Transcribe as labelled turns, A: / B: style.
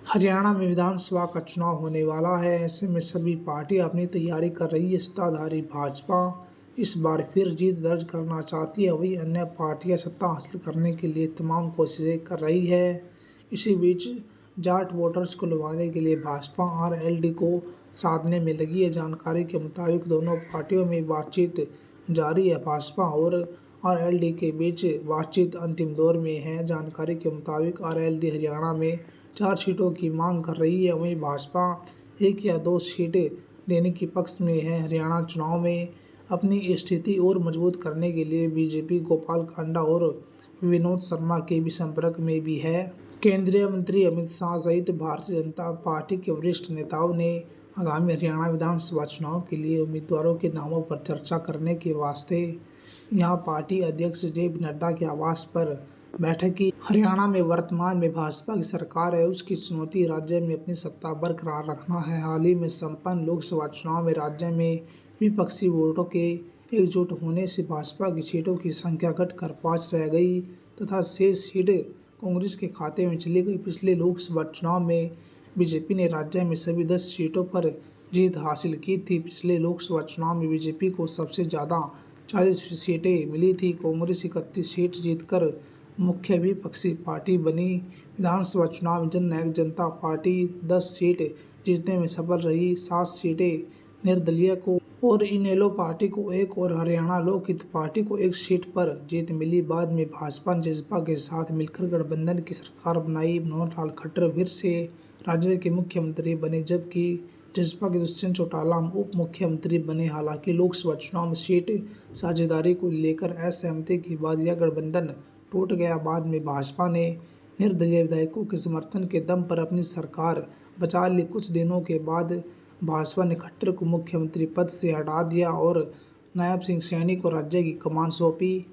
A: हरियाणा में विधानसभा का चुनाव होने वाला है। ऐसे में सभी पार्टियां अपनी तैयारी कर रही है। सत्ताधारी भाजपा इस बार फिर जीत दर्ज करना चाहती है, वहीं अन्य पार्टियां सत्ता हासिल करने के लिए तमाम कोशिशें कर रही है। इसी बीच जाट वोटर्स को लुभाने के लिए भाजपा आरएलडी को साधने में लगी है। जानकारी के मुताबिक दोनों पार्टियों में बातचीत जारी है। भाजपा और आरएलडी के बीच बातचीत अंतिम दौर में है। जानकारी के मुताबिक आरएलडी हरियाणा में 4 सीटों की मांग कर रही है, वहीं भाजपा 1 या 2 सीटें देने के पक्ष में है। हरियाणा चुनाव में अपनी स्थिति और मजबूत करने के लिए बीजेपी गोपाल कांडा और विनोद शर्मा के भी संपर्क में भी है। केंद्रीय मंत्री अमित शाह सहित भारतीय जनता पार्टी के वरिष्ठ नेताओं ने आगामी हरियाणा विधानसभा चुनाव के लिए उम्मीदवारों के नामों पर चर्चा करने के वास्ते यहां पार्टी अध्यक्ष जेपी नड्डा के आवास पर बैठक की। हरियाणा में वर्तमान में भाजपा की सरकार है, उसकी चुनौती राज्य में अपनी सत्ता बरकरार रखना है। हाल ही में संपन्न लोकसभा चुनाव में राज्य में विपक्षी वोटों के एकजुट होने से भाजपा की सीटों की संख्या घटकर 5 रह गई तथा शेष सीटें कांग्रेस के खाते में चली गई। पिछले लोकसभा चुनाव में बीजेपी ने राज्य में सभी 10 सीटों पर जीत हासिल की थी। पिछले लोकसभा चुनाव में बीजेपी को सबसे ज़्यादा 40 सीटें मिली थी। कांग्रेस 31 सीट जीतकर मुख्य विपक्षी पार्टी बनी। विधानसभा चुनाव में जननायक जनता पार्टी 10 सीट जीतने में सफल रही। 7 सीटें निर्दलीय को और इनेलो पार्टी को 1 और हरियाणा लोकहित पार्टी को 1 सीट पर जीत मिली। बाद में भाजपा ने जसपा के साथ मिलकर गठबंधन की सरकार बनाई। मनोहर लाल खट्टर फिर से राज्य के मुख्यमंत्री बने, जबकि जसपा के दुष्यंत चौटाला उप मुख्यमंत्री बने। हालांकि लोकसभा चुनाव में सीट साझेदारी को लेकर असहमति के बाद यह गठबंधन टूट गया। बाद में भाजपा ने निर्दलीय विधायकों के समर्थन के दम पर अपनी सरकार बचा ली। कुछ दिनों के बाद भाजपा ने खट्टर को मुख्यमंत्री पद से हटा दिया और नायब सिंह सैनी को राज्य की कमान सौंपी।